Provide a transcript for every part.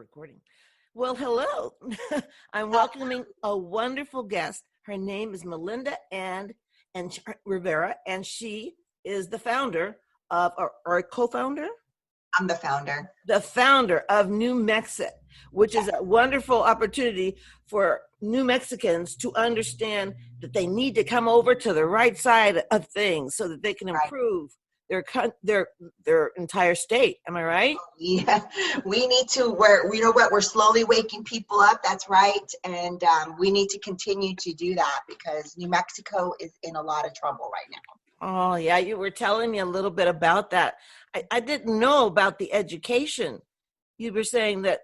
recording. Well, hello. I'm welcoming a wonderful guest. Her name is Melinda Ann Rivera, and she is the founder of, or co-founder? I'm the founder. The founder of New Mexico, which is a wonderful opportunity for New Mexicans to understand that they need to come over to the right side of things so that they can improve their entire state. Am I right? Yeah, we need to. We're slowly waking people up. That's right, and we need to continue to do that because New Mexico is in a lot of trouble right now. Oh yeah, you were telling me a little bit about that. I didn't know about the education. You were saying that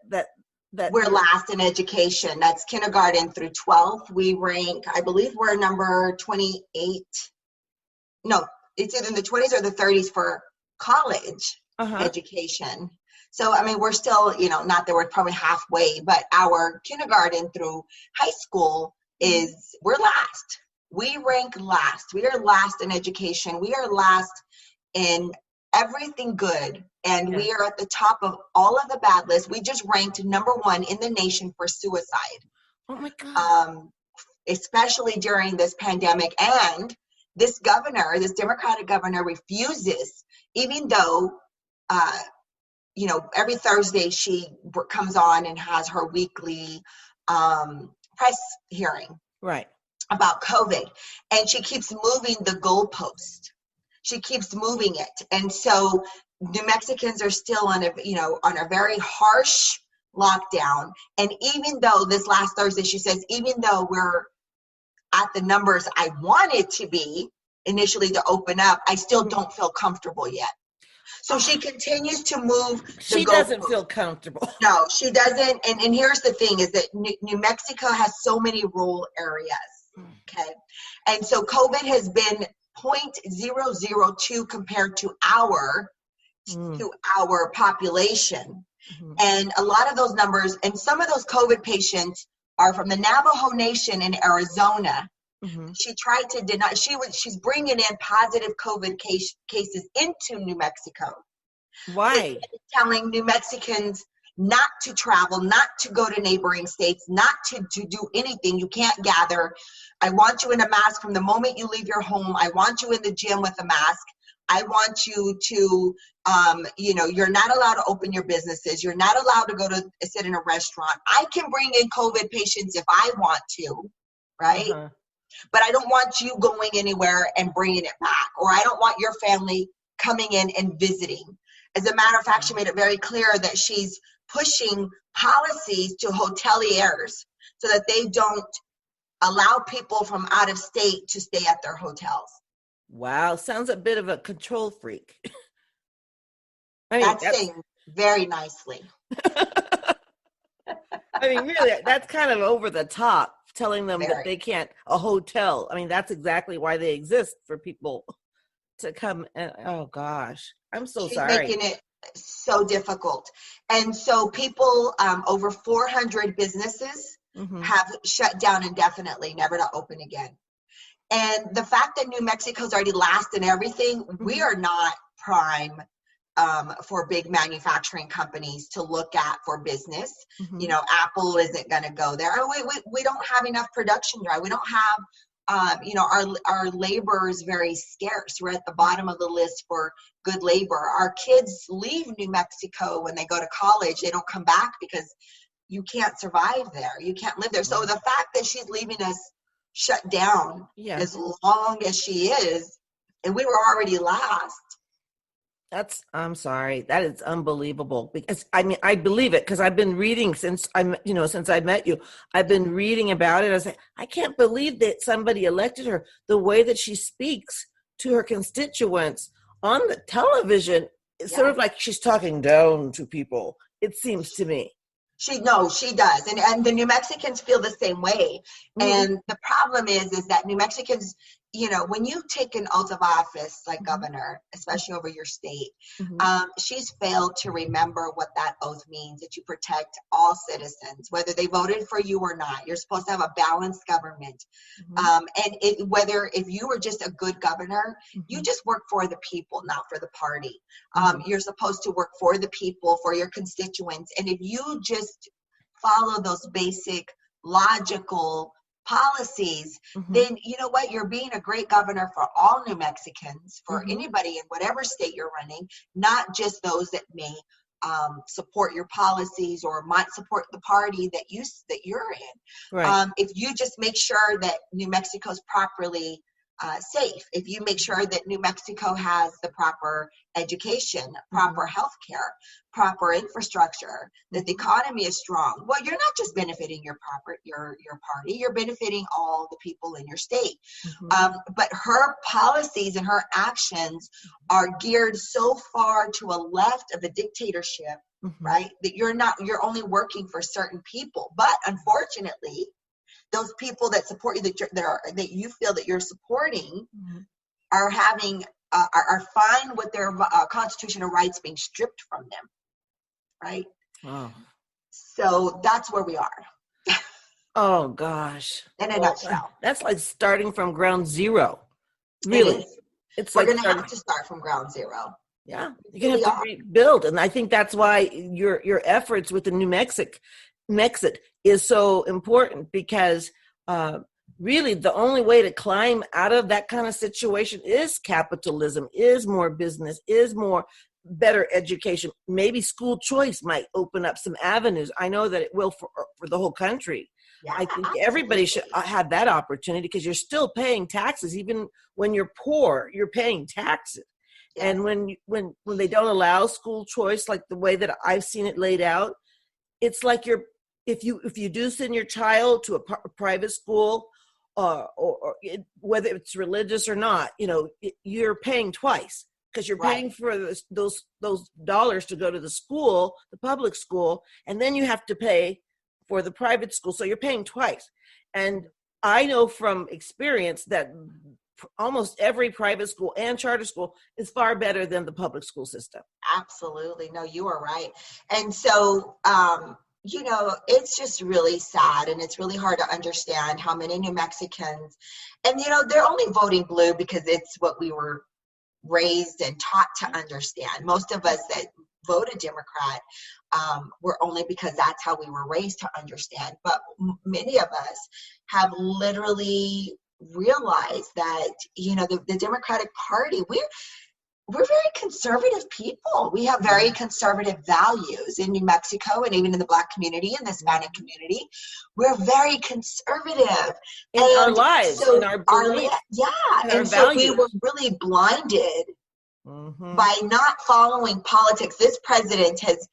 we're last in education. That's kindergarten through 12th. We rank, I believe we're number 28. No, it's either in the 20s or the 30s for college education. So, I mean, we're still, not that we're probably halfway, but our kindergarten through high school we're last. We rank last. We are last in education. We are last in everything good. And we are at the top of all of the bad lists. We just ranked number 1 in the nation for suicide. Oh my God. Especially during this pandemic. And this Democratic governor refuses, even though, every Thursday she comes on and has her weekly press hearing about COVID. And she keeps moving the goalpost. She keeps moving it. And so New Mexicans are still on a very harsh lockdown. And even though this last Thursday, she says, even though we're at the numbers I wanted to be initially to open up, I still don't feel comfortable yet. So she continues to move. She doesn't feel comfortable. No, she doesn't. And here's the thing is that New Mexico has so many rural areas. Okay. And so COVID has been 0.002 compared to our population. And a lot of those numbers, and some of those COVID patients are from the Navajo Nation in Arizona. She tried to deny, she's bringing in positive COVID cases into New Mexico. Why? Telling New Mexicans not to travel, not to go to neighboring states, not to do anything. You can't gather. I want you in a mask from the moment you leave your home. I want you in the gym with a mask. I want you to, you're not allowed to open your businesses. You're not allowed to go to sit in a restaurant. I can bring in COVID patients if I want to, right? But I don't want you going anywhere and bringing it back, or I don't want your family coming in and visiting. As a matter of fact, she made it very clear that she's pushing policies to hoteliers so that they don't allow people from out of state to stay at their hotels. Wow, sounds a bit of a control freak. That's saying very nicely. I mean, really, that's kind of over the top, telling them that they can't, a hotel. I mean, that's exactly why they exist, for people to come and, oh gosh, I'm so sorry. She's making it so difficult. And so people, over 400 businesses have shut down indefinitely, never to open again. And the fact that New Mexico's already last in everything, we are not prime for big manufacturing companies to look at for business. Apple isn't going to go there. We don't have enough production drive. We don't have, our labor is very scarce. We're at the bottom of the list for good labor. Our kids leave New Mexico when they go to college. They don't come back because you can't survive there. You can't live there. So the fact that she's leaving us shut down as long as she is, and we were already last. I'm sorry. That is unbelievable, because I believe it, because I've been reading since I met you. I've been reading about it. I was like, I can't believe that somebody elected her. The way that she speaks to her constituents on the television, it's sort of like she's talking down to people, it seems to me. She does. And the New Mexicans feel the same way. And the problem is that New Mexicans, when you take an oath of office, like governor, especially over your state, she's failed to remember what that oath means, that you protect all citizens, whether they voted for you or not. You're supposed to have a balanced government. And whether if you were just a good governor, you just work for the people, not for the party. You're supposed to work for the people, for your constituents. And if you just follow those basic logical policies, then you know what, you're being a great governor for all New Mexicans, for anybody in whatever state you're running, not just those that may support your policies or might support the party that you're in. Right. If you just make sure that New Mexico's properly safe, if you make sure that New Mexico has the proper education, proper health care, proper infrastructure, that the economy is strong, well, you're not just benefiting your party, you're benefiting all the people in your state. But her policies and her actions are geared so far to a left of a dictatorship, right, that you're only working for certain people. But unfortunately, those people that support you, that you feel that you're supporting, are having are fine with their constitutional rights being stripped from them, right? Oh. So that's where we are. Oh gosh! In a nutshell, that's like starting from ground zero. Really, we're going to have to start from ground zero. Yeah, you're going to have to rebuild, and I think that's why your efforts with the New Mexit is so important, because really the only way to climb out of that kind of situation is capitalism, is more business, is more better education. Maybe school choice might open up some avenues. I know that it will for the whole country. Yeah, I think everybody should have that opportunity, because you're still paying taxes. Even when you're poor, you're paying taxes. Yeah. And when they don't allow school choice, like the way that I've seen it laid out, it's like if you do send your child to a private school, or whether it's religious or not, you're paying twice, because you're paying for those dollars to go to the school, the public school, and then you have to pay for the private school. So you're paying twice. And I know from experience that almost every private school and charter school is far better than the public school system. Absolutely. No, you are right. And so, it's just really sad, and it's really hard to understand how many New Mexicans, and, they're only voting blue because it's what we were raised and taught to understand. Most of us that voted Democrat were only because that's how we were raised to understand. But many of us have literally realized that, the Democratic Party, we're very conservative people. We have very conservative values in New Mexico, and even in the Black community and the Hispanic community. We're very conservative in our lives, so in our beliefs, and so we were really blinded by not following politics. This president has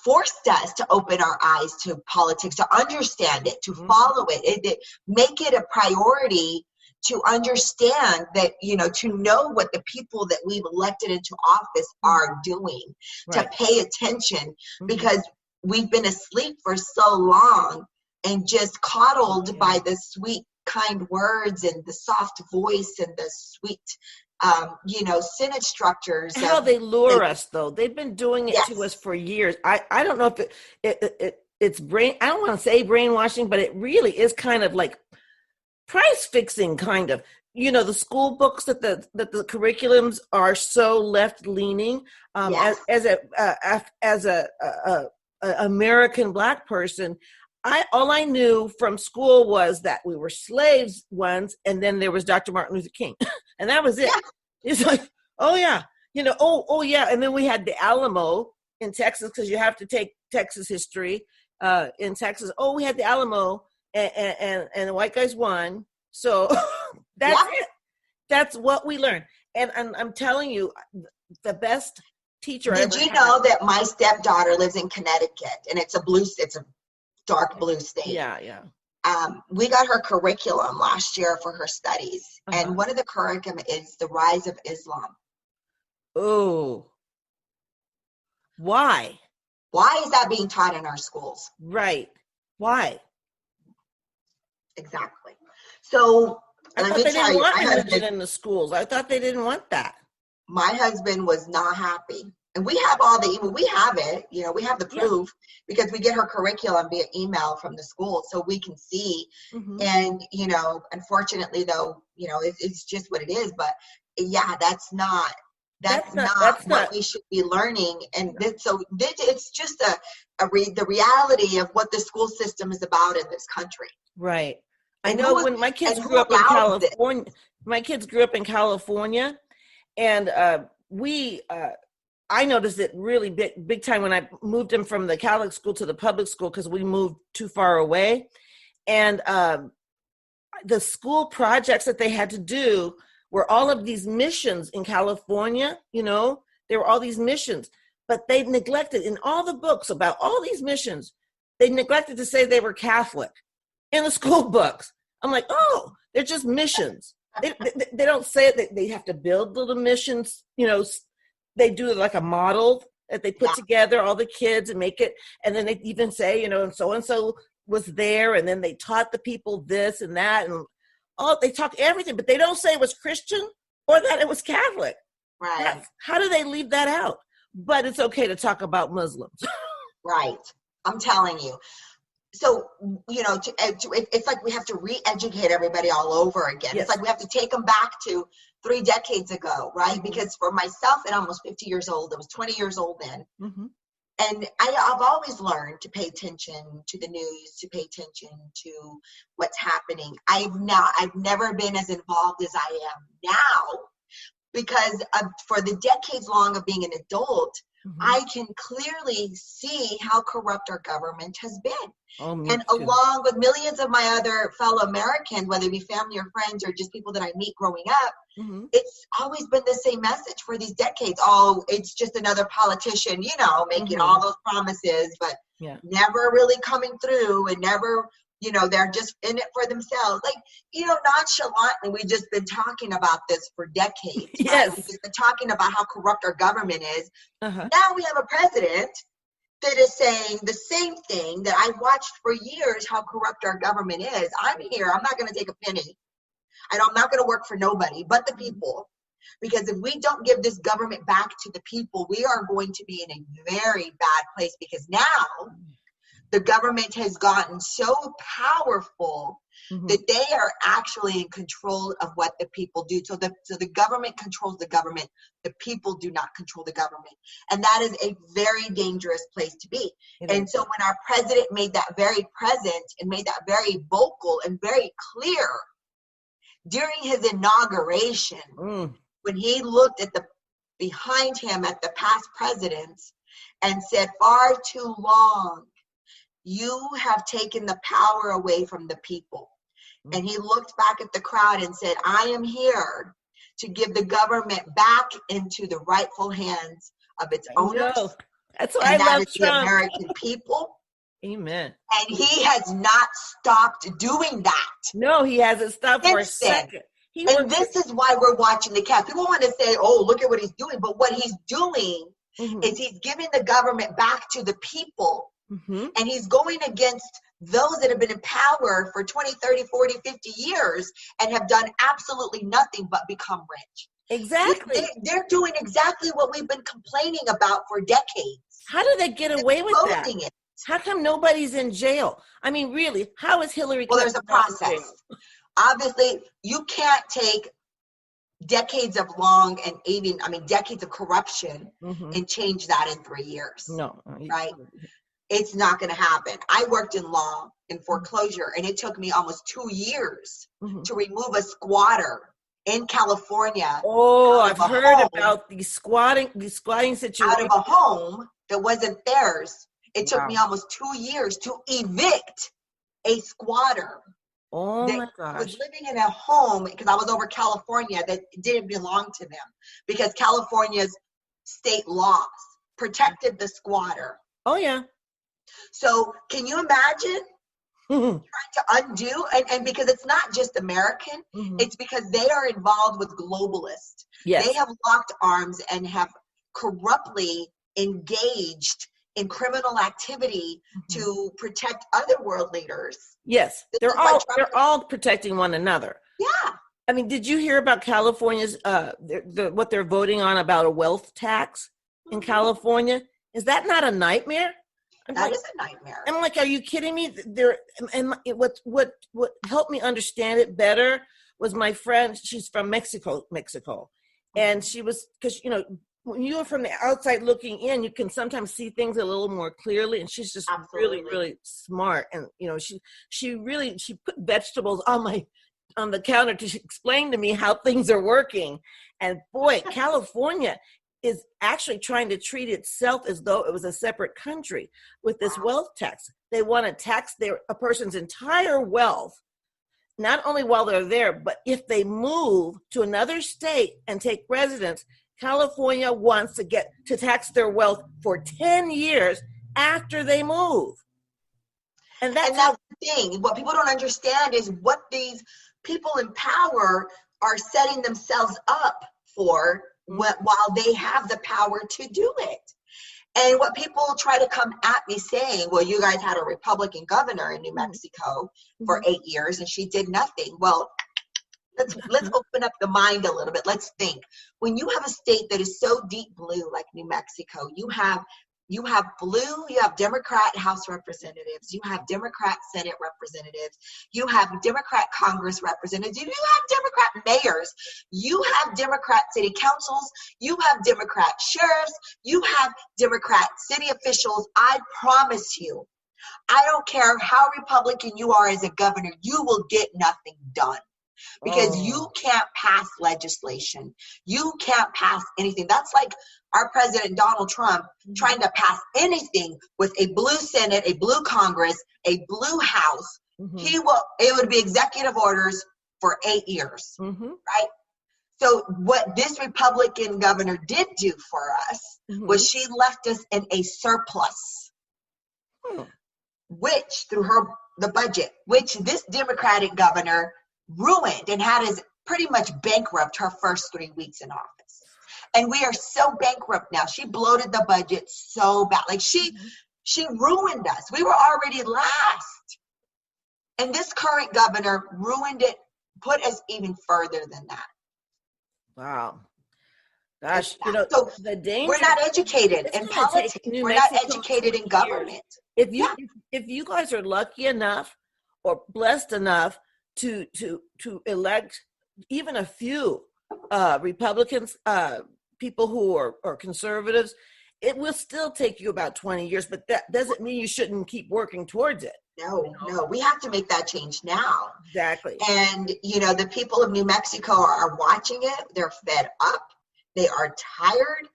forced us to open our eyes to politics, to understand it, to follow it, make it a priority, to understand that, to know what the people that we've elected into office are doing, to pay attention, because we've been asleep for so long and just coddled by the sweet, kind words and the soft voice and the sweet, Senate structures. How they lure us, though. They've been doing it to us for years. I don't know if it's I don't want to say brainwashing, but it really is kind of like price fixing, kind of. The school books, that the curriculums are so left leaning. As a American Black person, all I knew from school was that we were slaves once, and then there was Dr. Martin Luther King, and that was it. Yeah. It's like, oh yeah, yeah, and then we had the Alamo in Texas, because you have to take Texas history in Texas. Oh, we had the Alamo. And the white guys won. So that's it. That's what we learned. And I'm telling you, the best teacher I ever had. Did you know that my stepdaughter lives in Connecticut, and it's a dark blue state? Yeah. We got her curriculum last year for her studies. And one of the curriculum is the rise of Islam. Oh. Why? Why is that being taught in our schools? Right. Why? Exactly. So I Let thought me they tell didn't you, want religion in the schools. I thought they didn't want that. my husband was not happy. And we have all the, we have it, we have the Yeah. proof because we get her curriculum via email from the school so we can see. Mm-hmm. And, unfortunately though, it's just what it is. But yeah, that's not what we should be learning. And it's just the reality of what the school system is about in this country. Right. And I know when my kids grew up in California, and I noticed it really big time when I moved them from the Catholic school to the public school because we moved too far away. And the school projects that they had to do were all of these missions in California. There were all these missions, but they neglected in all the books about all these missions. They neglected to say they were Catholic in the school books. I'm like, oh, they're just missions. They don't say it. They have to build little missions. They do like a model that they put together, all the kids, and make it. And then they even say, and so was there, and then they taught the people this and that, and they talk everything, but they don't say it was Christian or that it was Catholic. Right. How do they leave that out? But it's okay to talk about Muslims. Right. I'm telling you. So, it's like we have to re-educate everybody all over again. Yes. It's like we have to take them back to 3 decades ago, right? Because for myself, at almost 50 years old, I was 20 years old then. Mm-hmm. And I've always learned to pay attention to the news, to pay attention to what's happening. I've never been as involved as I am now because for the decades long of being an adult, mm-hmm. I can clearly see how corrupt our government has been. Along with millions of my other fellow Americans, whether it be family or friends or just people that I meet growing up, mm-hmm. it's always been the same message for these decades. Oh, it's just another politician, making mm-hmm. all those promises, but never really coming through and never, they're just in it for themselves. Like, nonchalantly, we've just been talking about this for decades. Yes. Right? We've just been talking about how corrupt our government is. Uh-huh. Now we have a president that is saying the same thing that I watched for years, how corrupt our government is. I'm here. I'm not going to take a penny. I'm not going to work for nobody but the people. Because if we don't give this government back to the people, we are going to be in a very bad place. Because now the government has gotten so powerful mm-hmm. that they are actually in control of what the people do. So the government controls the government. The people do not control the government. And that is a very dangerous place to be. And so when our president made that very present and made that very vocal and very clear during his inauguration, when he looked at behind him at the past presidents and said, far too long, you have taken the power away from the people. Mm-hmm. And he looked back at the crowd and said, I am here to give the government back into the rightful hands of its owners. That's why I love Trump. The American people. Amen. And he has not stopped doing that. No, he hasn't stopped for a second. This is why we're watching the cast. People want to say, oh, look at what he's doing. But what he's doing mm-hmm. is he's giving the government back to the people. Mm-hmm. And he's going against those that have been in power for 20, 30, 40, 50 years and have done absolutely nothing but become rich. Exactly. They're doing exactly what we've been complaining about for decades. How do they get away with that? How come nobody's in jail? I mean, really, how is Hillary Clinton? Well, there's a process. Obviously, you can't take decades of decades of corruption mm-hmm. and change that in 3 years. No. Right? It's not going to happen. I worked in law in foreclosure, and it took me almost 2 years mm-hmm. to remove a squatter in California. Oh, I've heard about these squatting situations. Out of a home that wasn't theirs. It took me almost 2 years to evict a squatter. Oh my gosh. Was living in a home because I was over California that didn't belong to them because California's state laws protected the squatter. Oh yeah. So can you imagine trying to undo and because it's not just American, mm-hmm. it's because they are involved with globalists. Yes. They have locked arms and have corruptly engaged in criminal activity mm-hmm. to protect other world leaders. Yes, they're all protecting one another. Yeah. I mean, did you hear about California's what they're voting on about a wealth tax in California? Is that not a nightmare? That is a nightmare. I'm like, are you kidding me? And what helped me understand it better was my friend. She's from Mexico, and she was, because when you're from the outside looking in, you can sometimes see things a little more clearly. And she's just Absolutely. really, really smart. And she put vegetables on the counter to explain to me how things are working. And boy, California is actually trying to treat itself as though it was a separate country with this wealth tax. They want to tax a person's entire wealth, not only while they're there, but if they move to another state and take residence. California wants to tax their wealth for 10 years after they move. And that's the thing. What people don't understand is what these people in power are setting themselves up for while they have the power to do it. And what people try to come at me saying, well, you guys had a Republican governor in New Mexico for 8 years and she did nothing. Well, let's open up the mind a little bit. Let's think. When you have a state that is so deep blue like New Mexico, you have blue, you have Democrat House representatives, you have Democrat Senate representatives, you have Democrat Congress representatives, you have Democrat mayors, you have Democrat city councils, you have Democrat sheriffs, you have Democrat city officials. I promise you, I don't care how Republican you are as a governor, you will get nothing done. Because you can't pass legislation. You can't pass anything. That's like our president, Donald Trump, trying to pass anything with a blue Senate, a blue Congress, a blue House. It would be executive orders for 8 years, right? So what this Republican governor did do for us was she left us in a surplus, which through the budget, which this Democratic governor ruined and had us pretty much bankrupt her first 3 weeks in office. And we are so bankrupt now. She bloated the budget so bad. Like she ruined us. We were already last. And this current governor ruined it, put us even further than that. Wow. Gosh, so the danger. We're not educated in politics. We're not educated in government. If you guys are lucky enough or blessed enough to elect even a few Republicans, people who are conservatives, it will still take you about 20 years, but that doesn't mean you shouldn't keep working towards it. No, we have to make that change now. Exactly. And, the people of New Mexico are watching it. They're fed up. They are tired.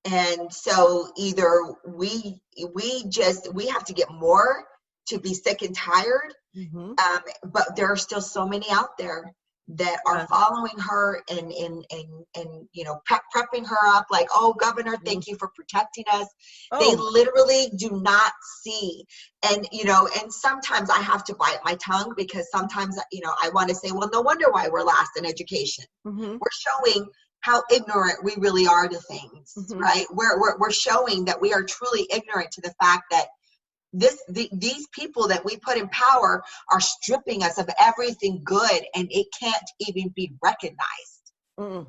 And so either we have to get more to be sick and tired. But there are still so many out there that are following her and prepping her up like, oh, governor, thank you for protecting us. They literally do not see. And, and sometimes I have to bite my tongue because sometimes, I want to say, well, no wonder why we're last in education. We're showing how ignorant we really are to things, right? We're showing that we are truly ignorant to the fact that these people that we put in power are stripping us of everything good, and it can't even be recognized.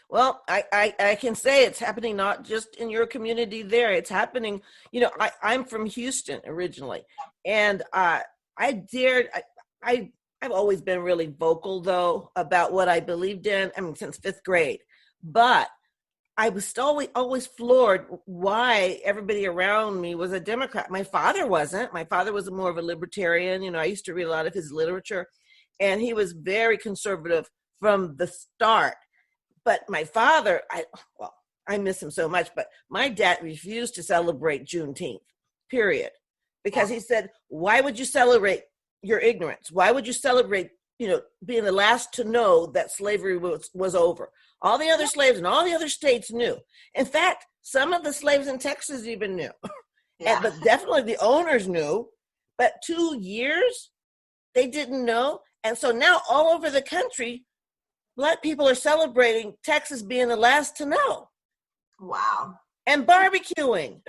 Well, I can say it's happening not just in your community there. It's happening, I'm from Houston originally, and I've always been really vocal, though, about what I believed in, since 5th grade. But I was always floored why everybody around me was a Democrat. My father wasn't. My father was more of a libertarian. I used to read a lot of his literature, and he was very conservative from the start. But my father, I miss him so much, but my dad refused to celebrate Juneteenth, period. Because he said, why would you celebrate your ignorance? Why would you celebrate, being the last to know that slavery was over? All the other slaves in all the other states knew. In fact, some of the slaves in Texas even knew. But definitely the owners knew. But 2 years, they didn't know. And so now all over the country, Black people are celebrating Texas being the last to know. Wow. And barbecuing.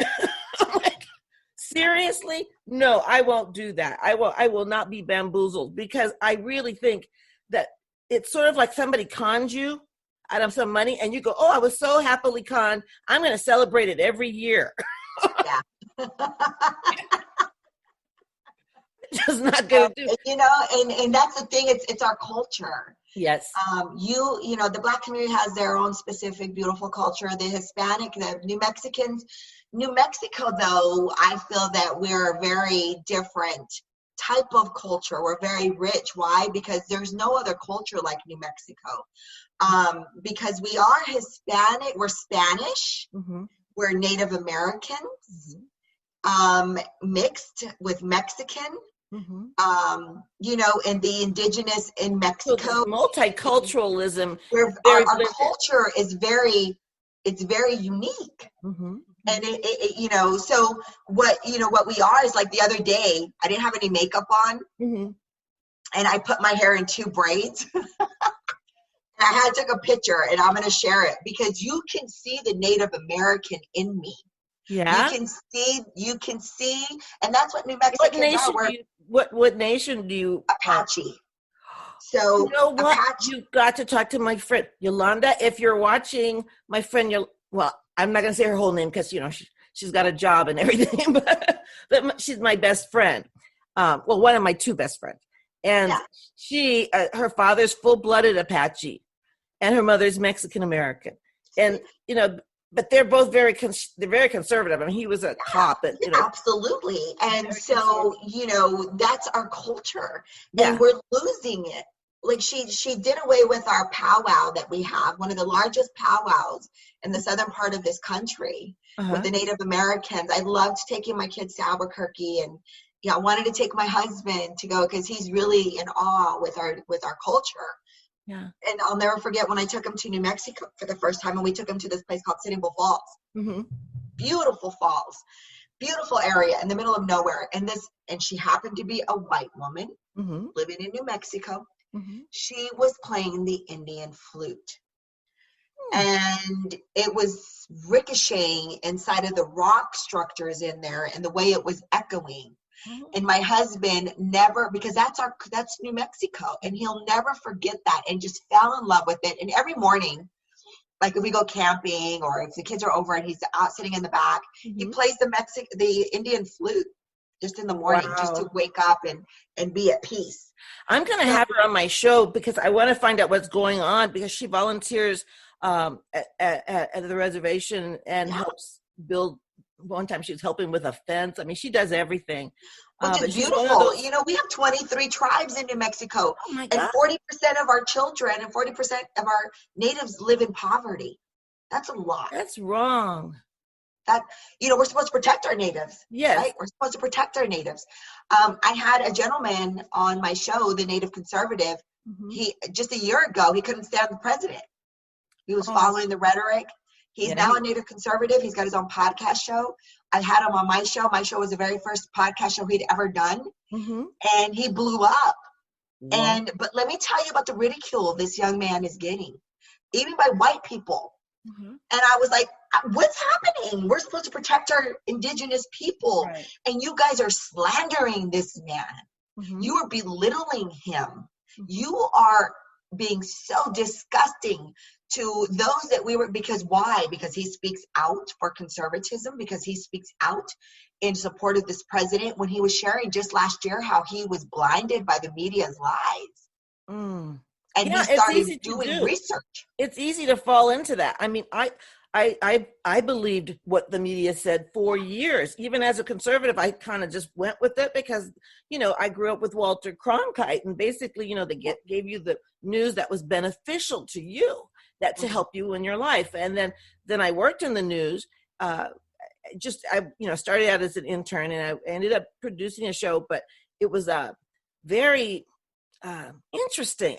I'm like, seriously? No, I won't do that. I will not be bamboozled, because I really think that it's sort of like somebody conned you out of some money and you go, oh, I was so happily conned. I'm going to celebrate it every year. Yeah. Just not going to do. You know, and that's the thing. It's our culture. Yes. You know, the Black community has their own specific beautiful culture. The Hispanic, the New Mexicans. New Mexico, though, I feel that we're a very different type of culture. We're very rich. Why? Because there's no other culture like New Mexico. Because we are Hispanic, we're Spanish, mm-hmm. we're Native Americans, mm-hmm. Mixed with Mexican. Mm-hmm. You know, and the indigenous in Mexico. So multiculturalism. Our culture is very unique. Mm-hmm. And it, you know, so what we are is like the other day, I didn't have any makeup on, mm-hmm. and I put my hair in 2 braids. I took a picture, and I'm going to share it because you can see the Native American in me. Yeah, you can see, and that's what New Mexicans are. What nation do you? Apache. So you know what? Apache. You got to talk to my friend Yolanda. If you're watching, my friend, well, I'm not going to say her whole name because you know she's got a job and everything, but she's my best friend. Well, one of my 2 best friends, and yeah. She, her father's full-blooded Apache, and her mother's Mexican American, and you know. But they're both they're very conservative. I mean, he was a cop. And, you know, absolutely. And so, you know, that's our culture. And we're losing it. Like she did away with our powwow that we have, one of the largest powwows in the southern part of this country with the Native Americans. I loved taking my kids to Albuquerque, and I wanted to take my husband to go because he's really in awe with our culture. Yeah. And I'll never forget when I took him to New Mexico for the first time, and we took him to this place called Sitting Bull Falls. Mm-hmm. Beautiful falls, beautiful area in the middle of nowhere. And she happened to be a white woman mm-hmm. living in New Mexico. Mm-hmm. She was playing the Indian flute. And it was ricocheting inside of the rock structures in there and the way it was echoing. Mm-hmm. And my husband never, because that's New Mexico, and he'll never forget that, and just fell in love with it. And every morning, like if we go camping or if the kids are over and he's out sitting in the back, mm-hmm. he plays the Indian flute just in the morning, just to wake up and be at peace. I'm going to have her on my show because I want to find out what's going on, because she volunteers at the reservation and helps build. One time she was helping with a fence. I mean, she does everything. Which is beautiful. You know, we have 23 tribes in New Mexico. Oh my God. And 40% of our children and 40% of our natives live in poverty. That's a lot. That's wrong. We're supposed to protect our natives. Yes. Right? We're supposed to protect our natives. I had a gentleman on my show, the Native Conservative. Mm-hmm. He just a year ago, he couldn't stand the president. He was following the rhetoric. He's now a Native Conservative. He's got his own podcast show. I had him on my show. My show was the very first podcast show he'd ever done. Mm-hmm. And he blew up. Yeah. But let me tell you about the ridicule this young man is getting, even by white people. Mm-hmm. And I was like, what's happening? We're supposed to protect our indigenous people. Right. And you guys are slandering this man. Mm-hmm. You are belittling him. Mm-hmm. You are being so disgusting to those that we were, because why? Because he speaks out for conservatism, because he speaks out in support of this president, when he was sharing just last year how he was blinded by the media's lies. And he started doing research. It's easy to fall into that. I mean, I believed what the media said for years. Even as a conservative, I kind of just went with it because, I grew up with Walter Cronkite, and basically, they gave you the news that was beneficial to you, that to help you in your life. And then I worked in the news. I started out as an intern, and I ended up producing a show, but it was very interesting.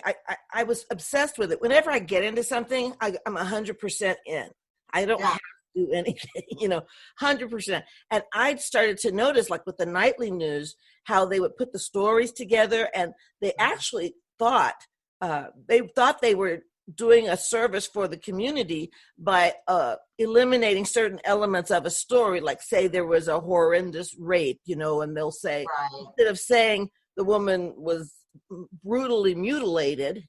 I was obsessed with it. Whenever I get into something, I'm 100% in. I don't have to do anything, 100%. And I started to notice, like with the nightly news, how they would put the stories together, and they actually thought they were doing a service for the community by eliminating certain elements of a story, like say there was a horrendous rape, and they'll say, instead of saying the woman was brutally mutilated,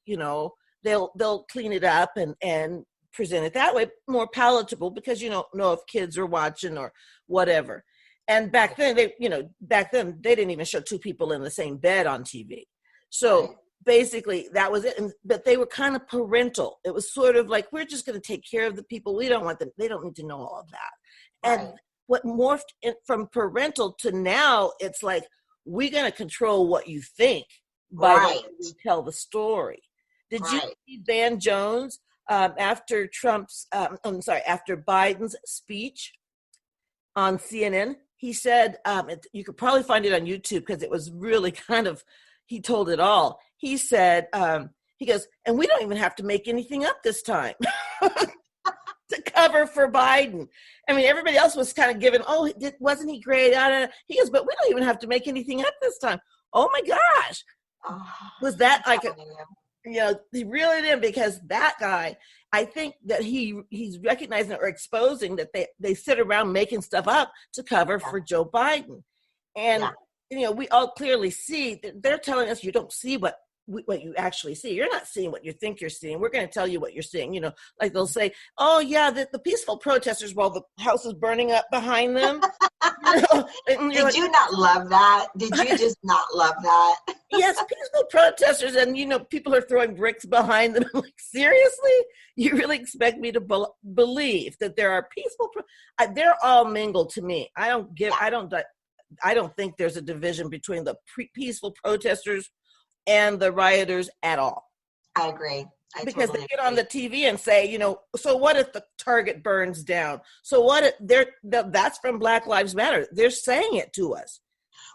they'll clean it up and present it that way, more palatable, because you don't know if kids are watching or whatever. And back then they didn't even show two people in the same bed on TV. So basically that was it. But they were kind of parental. It was sort of like, we're just going to take care of the people. We don't want them. They don't need to know all of that. And what morphed from parental to now, it's like, we're going to control what you think by the way we tell the story. Did you see Van Jones after Biden's speech on CNN? He said, you could probably find it on YouTube because it was really he told it all. He said, he goes, and we don't even have to make anything up this time to cover for Biden. I mean, everybody else was kind of given, wasn't he great? He goes, but we don't even have to make anything up this time. Oh my gosh. Was that like he really did, because that guy, I think that he's recognizing or exposing that they sit around making stuff up to cover for Joe Biden. And, we all clearly see that they're telling us you don't see what you actually see. You're not seeing what you think you're seeing. We're going to tell you what you're seeing. Like they'll say, oh yeah, the peaceful protesters while the house is burning up behind them. Did you not love that? Did you just not love that? Yes, peaceful protesters, and people are throwing bricks behind them. I'm like, seriously? You really expect me to believe that there are peaceful? They're all mingled to me. I don't think there's a division between the peaceful protesters and the rioters at all. I agree. Because they get on the TV and say, so what if the Target burns down? So what if that's from Black Lives Matter. They're saying it to us.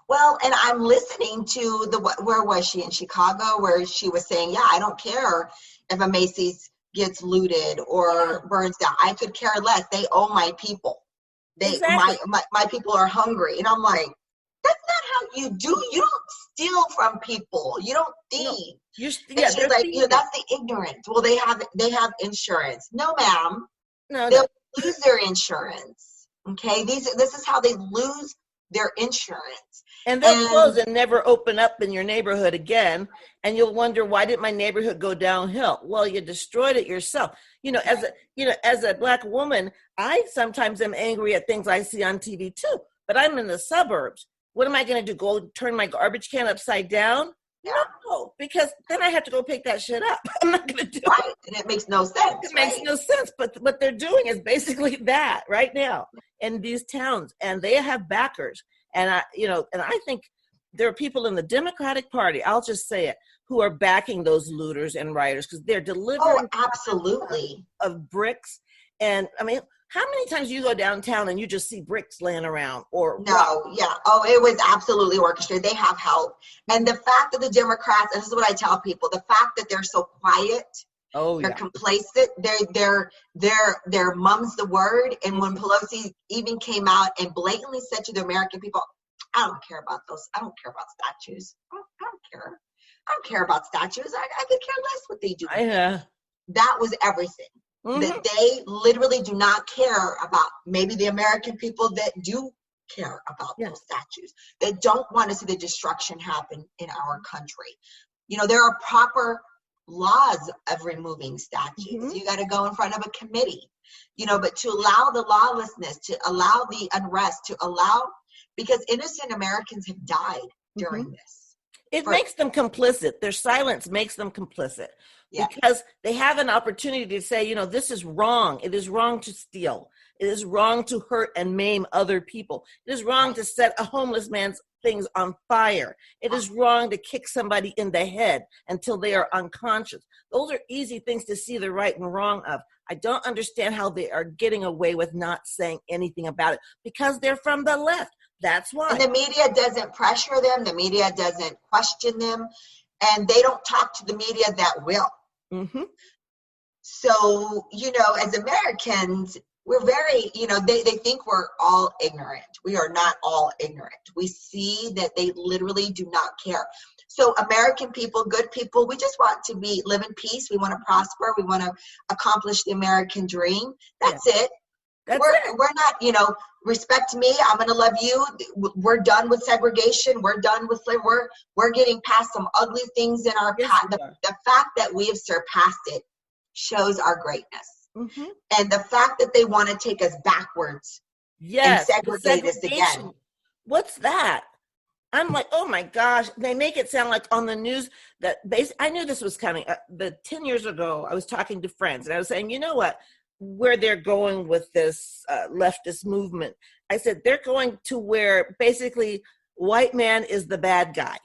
Well, and I'm listening to where was she, in Chicago, where she was saying, I don't care if a Macy's gets looted or burns down. I could care less. They own my people. My people are hungry. And I'm like, that's not how you do. You don't steal from people. You don't thieve. No, she's like, that's the ignorance. Well, they have insurance. No, ma'am. No, they'll lose their insurance. Okay, this is how they lose their insurance. And they'll close and never open up in your neighborhood again. And you'll wonder, why did my neighborhood go downhill? Well, you destroyed it yourself. As a Black woman, I sometimes am angry at things I see on TV too. But I'm in the suburbs. What am I going to do? Go turn my garbage can upside down? No, because then I have to go pick that shit up. I'm not going to do it. And it makes no sense. It makes no sense. But what they're doing is basically that right now in these towns, and they have backers. And I think there are people in the Democratic Party, I'll just say it, who are backing those looters and rioters because they're delivering absolutely of bricks. And I mean, how many times do you go downtown and you just see bricks laying around? It was absolutely orchestrated. They have help. And the fact that the Democrats, and this is what I tell people, the fact that they're so quiet, they're complacent, they're mum's the word. And when Pelosi even came out and blatantly said to the American people, I don't care about those. I don't care about statues. I don't care. I don't care about statues. I could care less what they do. That was everything. That they literally do not care about maybe the American people that do care about those statues, that don't want to see the destruction happen in our country. There are proper laws of removing statues. You got to go in front of a committee, but to allow the lawlessness, to allow the unrest, because innocent Americans have died during this. It makes them complicit. Their silence makes them complicit. Because they have an opportunity to say, this is wrong. It is wrong to steal. It is wrong to hurt and maim other people. It is wrong to set a homeless man's things on fire. It is wrong to kick somebody in the head until they are unconscious. Those are easy things to see the right and wrong of. I don't understand how they are getting away with not saying anything about it because they're from the left. That's why. And the media doesn't pressure them. The media doesn't question them. And they don't talk to the media that will. So, as Americans, we're very, they think we're all ignorant. We are not all ignorant. We see that they literally do not care. So American people, good people, we just want to live in peace. We want to prosper. We want to accomplish the American dream. That's it. That's it. We're not, respect me. I'm going to love you. We're done with segregation. We're done with slavery. We're getting past some ugly things in our Yes, past. we The, are. the fact that we have surpassed it shows our greatness. Mm-hmm. And the fact that they want to take us backwards and Yes, the segregate us again. segregation. What's that? I'm like, oh my gosh. They make it sound like on the news that I knew this was coming. But 10 years ago, I was talking to friends and I was saying, you know what, where they're going with this leftist movement. I said, they're going to where basically white man is the bad guy.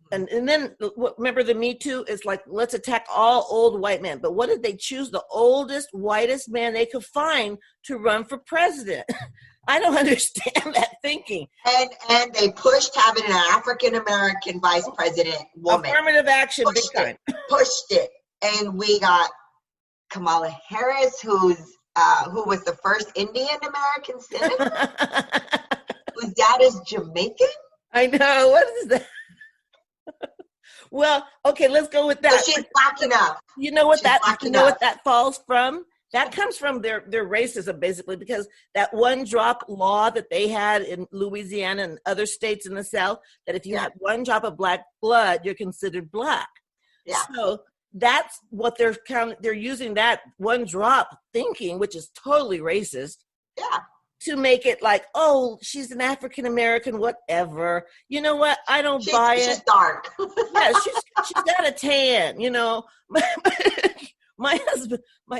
And then remember the Me Too is like, let's attack all old white men. But what did they choose? The oldest, whitest man they could find to run for president. I don't understand that thinking. And they pushed having an African American vice president woman. Affirmative action, big time. Pushed it, and we got Kamala Harris, who was the first Indian American senator, whose dad is Jamaican. I know. What is that? Well, okay, let's go with that. So she's black enough. You know what what that falls from? That comes from their racism, basically, because that one drop law that they had in Louisiana and other states in the South, that if you have one drop of black blood, you're considered black. Yeah. So that's what they're using, that one drop thinking, which is totally racist. Yeah. To make it like, oh, she's an African American, whatever. You know what? I don't buy it. She's dark. Yeah, she's got a tan. My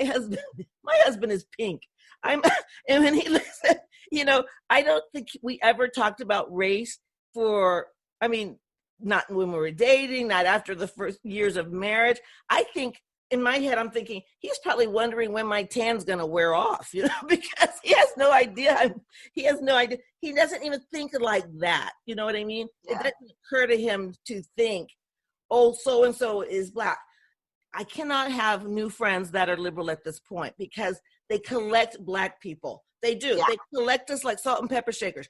husband is pink. And when he looks at, I don't think we ever talked about race not when we were dating, not after the first years of marriage. I think in my head, I'm thinking he's probably wondering when my tan's going to wear off, because he has no idea. He has no idea. He doesn't even think like that. You know what I mean? Yeah. It doesn't occur to him to think, oh, so-and-so is black. I cannot have new friends that are liberal at this point because they collect black people. They do. Yeah. They collect us like salt and pepper shakers.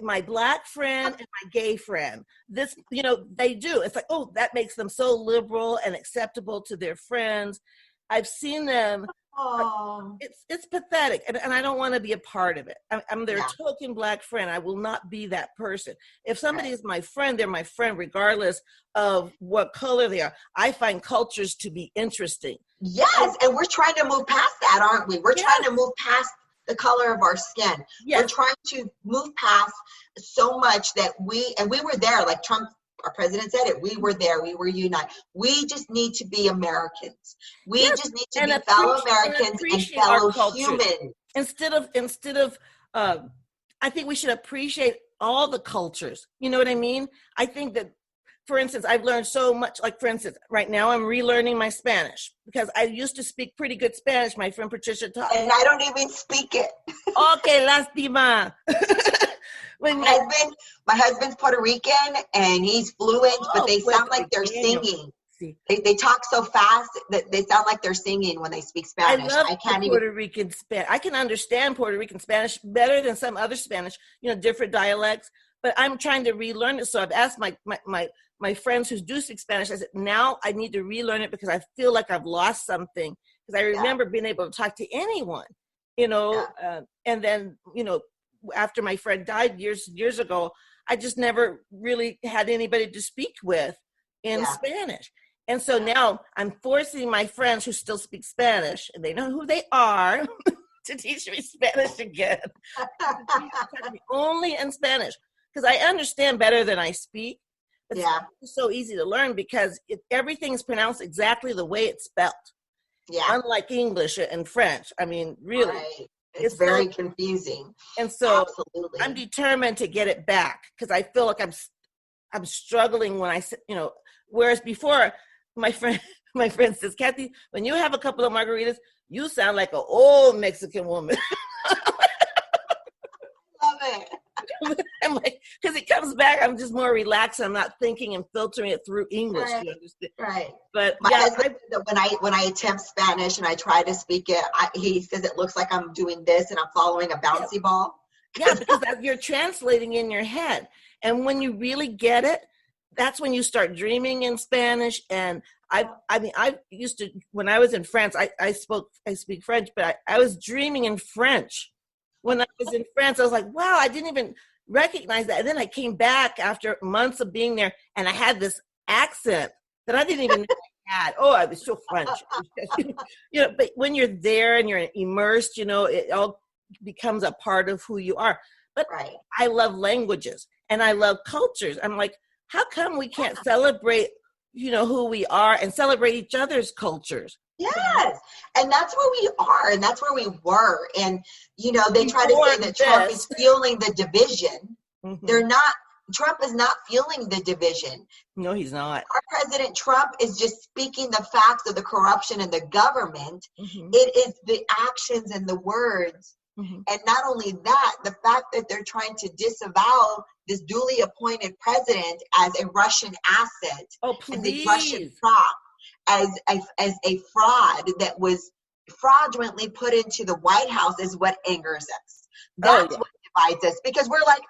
My black friend and my gay friend. They do. It's like, oh, that makes them so liberal and acceptable to their friends. I've seen them. Oh. It's pathetic, and I don't want to be a part of it. I'm their token black friend. I will not be that person. If somebody is my friend, they're my friend regardless of what color they are. I find cultures to be interesting. Yes, and we're trying to move past that, aren't we? We're trying to move past the color of our skin. Yes. We're trying to move past so much that we were there, like Trump, our president said it, we were there, we were united. We just need to be Americans. We just need to be fellow Americans and fellow humans. Instead of, I think we should appreciate all the cultures. You know what I mean? I think that, for instance, I've learned so much. Like, for instance, right now I'm relearning my Spanish because I used to speak pretty good Spanish. My friend Patricia taught me. And I don't even speak it. Okay, lástima. My husband's Puerto Rican and he's fluent, but they sound like they're singing. They talk so fast that they sound like they're singing when they speak Spanish. I can't Puerto Rican Spanish. I can understand Puerto Rican Spanish better than some other Spanish, different dialects. But I'm trying to relearn it. So I've asked my friends who do speak Spanish, I said, now I need to relearn it because I feel like I've lost something. Because I remember being able to talk to anyone, and then, after my friend died years ago, I just never really had anybody to speak with in Spanish. And so now I'm forcing my friends who still speak Spanish, and they know who they are, to teach me Spanish again. Only in Spanish. Because I understand better than I speak. It's so easy to learn because everything is pronounced exactly the way it's spelled. Yeah. Unlike English and French. I mean, really. Right. It's very confusing. And so absolutely. I'm determined to get it back because I feel like I'm struggling when whereas before my friend says, Kathy, when you have a couple of margaritas, you sound like an old Mexican woman. Love it. I'm like, because it comes back, I'm just more relaxed. I'm not thinking and filtering it through English. Right. You understand? Right. But my husband, when I attempt Spanish and I try to speak it, he says it looks like I'm doing this and I'm following a bouncy ball. Yeah, because you're translating in your head, and when you really get it, that's when you start dreaming in Spanish. And I mean, I used to, when I was in France, I speak French, but I was dreaming in French. When I was in France, I was like, wow, I didn't even recognize that. And then I came back after months of being there, and I had this accent that I didn't even know I had. Oh, I was so French. But when you're there and you're immersed, it all becomes a part of who you are. But Right. I love languages and I love cultures. I'm like, how come we can't celebrate, who we are and celebrate each other's cultures? Yes. And that's where we are, and that's where we were. And, they try to say that Trump is fueling the division. Mm-hmm. Trump is not fueling the division. No, he's not. Our President Trump is just speaking the facts of the corruption in the government. Mm-hmm. It is the actions and the words. Mm-hmm. And not only that, the fact that they're trying to disavow this duly appointed president as a Russian asset, as a Russian prop, as a fraud that was fraudulently put into the White House is what angers us. That's what divides us, because we're like,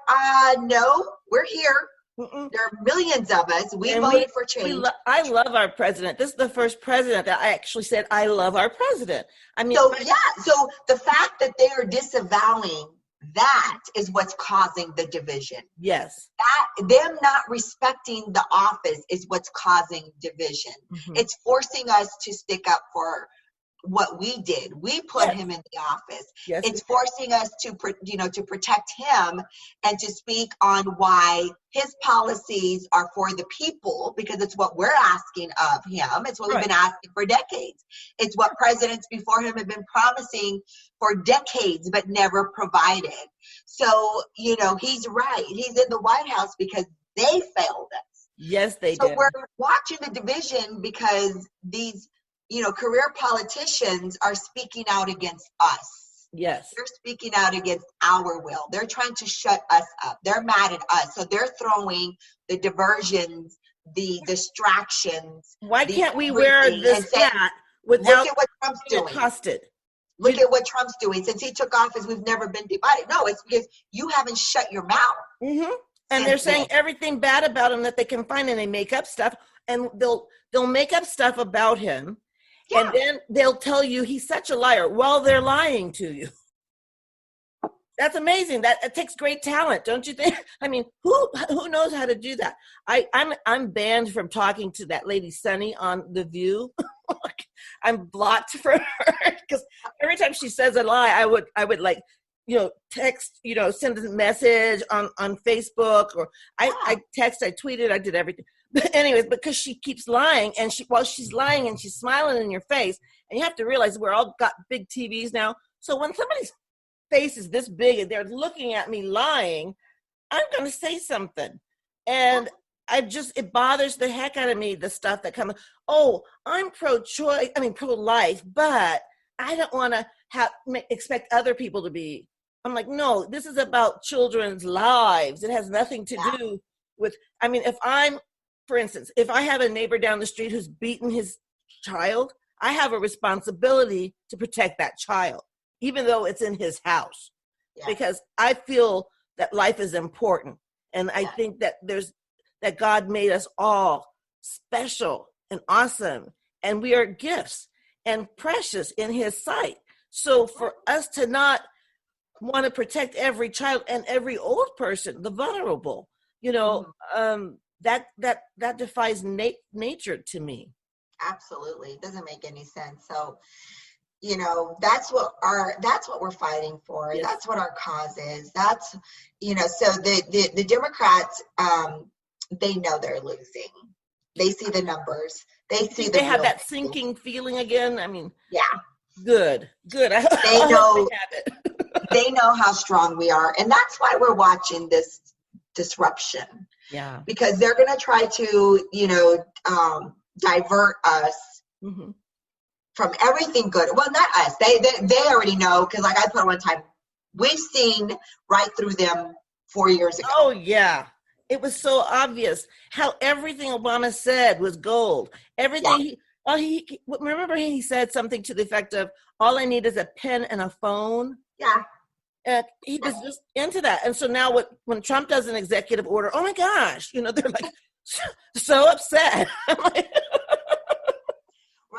no, we're here. Mm-mm. There are millions of us. We voted for change. I love our president. This is the first president that I actually said, I love our president. I mean, so the fact that they are disavowing that is what's causing the division. Yes. Them not respecting the office is what's causing division. Mm-hmm. It's forcing us to stick up for what we did. We put him in the office. Yes, it's forcing us to protect him and to speak on why his policies are for the people, because it's what we're asking of him. It's what we've been asking for decades. It's what presidents before him have been promising for decades but never provided. So, he's right. He's in the White House because they failed us. Yes, they did. So we're watching the division because these career politicians are speaking out against us. Yes. They're speaking out against our will. They're trying to shut us up. They're mad at us. So they're throwing the diversions, the distractions. Why can't we wear this hat without look at what Trump's doing? Accosted. Look at what Trump's doing. Since he took office, we've never been divided. No, it's because you haven't shut your mouth. Mm-hmm. And they're saying everything bad about him that they can find, and they make up stuff, and they'll make up stuff about him. Yeah. And then they'll tell you he's such a liar while they're lying to you. That's amazing. It takes great talent, don't you think? I mean, who knows how to do that? I'm banned from talking to that lady Sunny on The View. I'm blocked from her because every time she says a lie, I would like, text, send a message on Facebook, or I text, I tweeted, I did everything. But anyways, because she keeps lying, and while she's lying and she's smiling in your face, and you have to realize we're all got big TVs now. So when somebody's face is this big and they're looking at me lying, I'm going to say something. And it bothers the heck out of me, the stuff that comes, I'm pro-choice, pro-life, but I don't want to expect other people to be. I'm like, no, this is about children's lives. It has nothing to do with, for instance, if I have a neighbor down the street who's beaten his child, I have a responsibility to protect that child, even though it's in his house, because I feel that life is important. And I think that that God made us all special and awesome, and we are gifts and precious in his sight. So for us to not want to protect every child and every old person, the vulnerable, that defies nature to me. Absolutely. It doesn't make any sense. So, that's what we're fighting for. Yes. That's what our cause is. That's, so the Democrats, they know they're losing. They see the numbers. They have that sinking feeling again. Yeah. Good. They know, they know how strong we are. And that's why we're watching this disruption. Yeah. Because they're going to try to, divert us from everything good. Well, not us. They already know, because like I put one time, we've seen right through them 4 years ago. Oh, yeah. It was so obvious how everything Obama said was gold. Everything. Yeah. Remember he said something to the effect of, all I need is a pen and a phone. Yeah. And he was just into that. And so now when Trump does an executive order, oh my gosh, they're like so upset.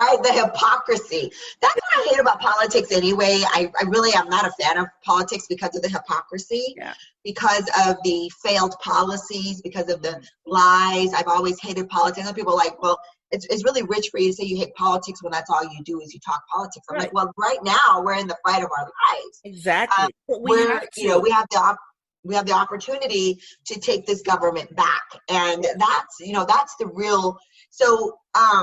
Right, the hypocrisy. That's what I hate about politics anyway. I really am not a fan of politics because of the hypocrisy, Yeah. because of the failed policies, because of the lies. I've always hated politics. And people are like, well, it's really rich for you to say you hate politics when that's all you do is you talk politics. I'm like, well, right now we're in the fight of our lives. Exactly. But We have the opportunity to take this government back, and that's the real. So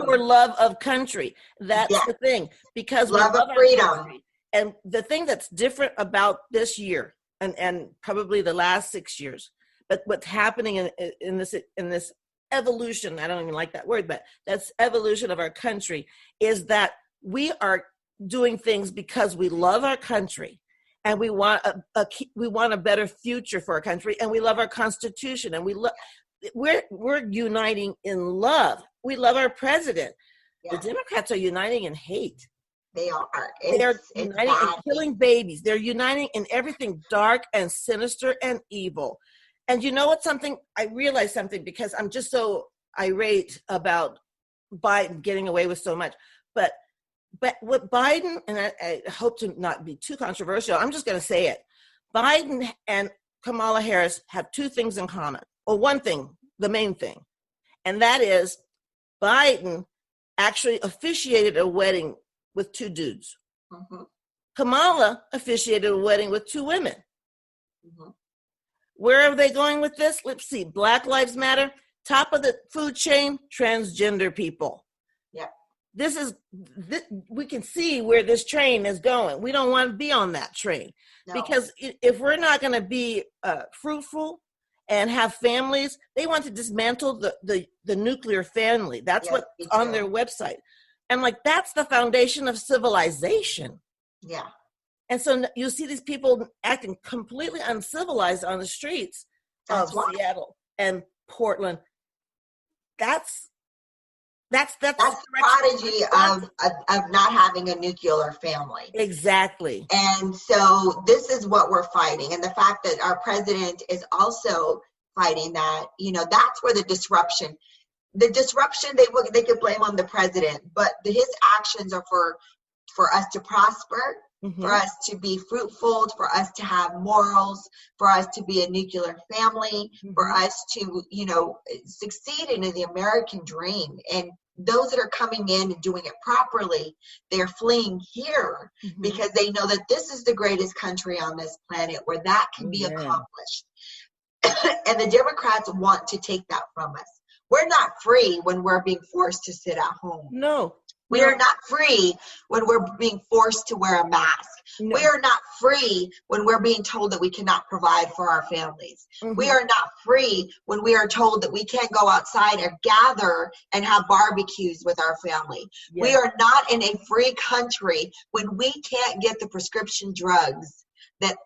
for love of country, that's the thing, because we love of freedom. Our country. And the thing that's different about this year and probably the last 6 years, but what's happening in this evolution, I don't even like that word, but that's evolution of our country, is that we are doing things because we love our country. And we want a better future for our country, and we love our Constitution, and we're uniting in love. We love our president. Yeah. The Democrats are uniting in hate. They are. They're uniting in killing babies. They're uniting in everything dark and sinister and evil. And you know what? I realized something, because I'm just so irate about Biden getting away with so much, but what Biden, and I hope to not be too controversial, I'm just going to say it. Biden and Kamala Harris have two things in common, or one thing, the main thing, and that is Biden actually officiated a wedding with two dudes. Mm-hmm. Kamala officiated a wedding with two women. Mm-hmm. Where are they going with this? Let's see. Black Lives Matter, top of the food chain, transgender people. Yeah. We can see where this train is going. We don't want to be on that train. No. Because if we're not going to be fruitful and have families, they want to dismantle the nuclear family. That's what's on their website. And that's the foundation of civilization. Yeah. And so you see these people acting completely uncivilized on the streets of Seattle and Portland. That's the prodigy of not having a nuclear family. Exactly. And so this is what we're fighting. And the fact that our president is also fighting that, that's where the disruption, they could blame on the president, but his actions are for us to prosper, mm-hmm. for us to be fruitful, for us to have morals, for us to be a nuclear family, mm-hmm. for us to, succeed in the American dream. And those that are coming in and doing it properly, they're fleeing here mm-hmm. because they know that this is the greatest country on this planet where that can be accomplished. And the Democrats want to take that from us. We're not free when we're being forced to sit at home. No. We are not free when we're being forced to wear a mask. No. We are not free when we're being told that we cannot provide for our families. Mm-hmm. We are not free when we are told that we can't go outside or gather and have barbecues with our family. Yeah. We are not in a free country when we can't get the prescription drugs that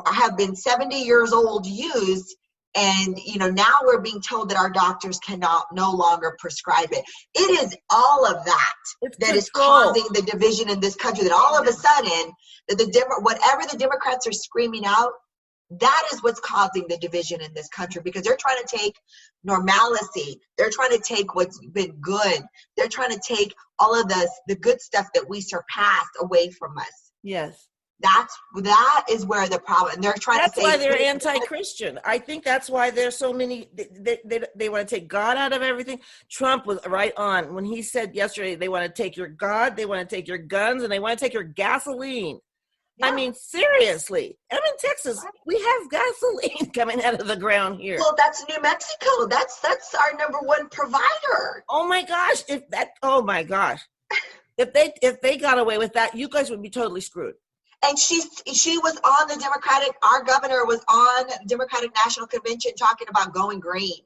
have been 70 years old used. And, now we're being told that our doctors cannot no longer prescribe it. It is all of that that is causing the division in this country, that all of a sudden, whatever the Democrats are screaming out, that is what's causing the division in this country, because they're trying to take normalcy. They're trying to take what's been good. They're trying to take all of the good stuff that we surpassed away from us. Yes. That is where the problem. And they're trying to say. That's why they're anti-Christian. I think that's why there's so many. They want to take God out of everything. Trump was right on when he said yesterday they want to take your God, they want to take your guns, and they want to take your gasoline. Yeah. I mean, seriously. I'm in Texas. We have gasoline coming out of the ground here. Well, that's New Mexico. That's our number one provider. Oh my gosh! If they got away with that, you guys would be totally screwed. And she was on our governor was on the Democratic National Convention talking about going green.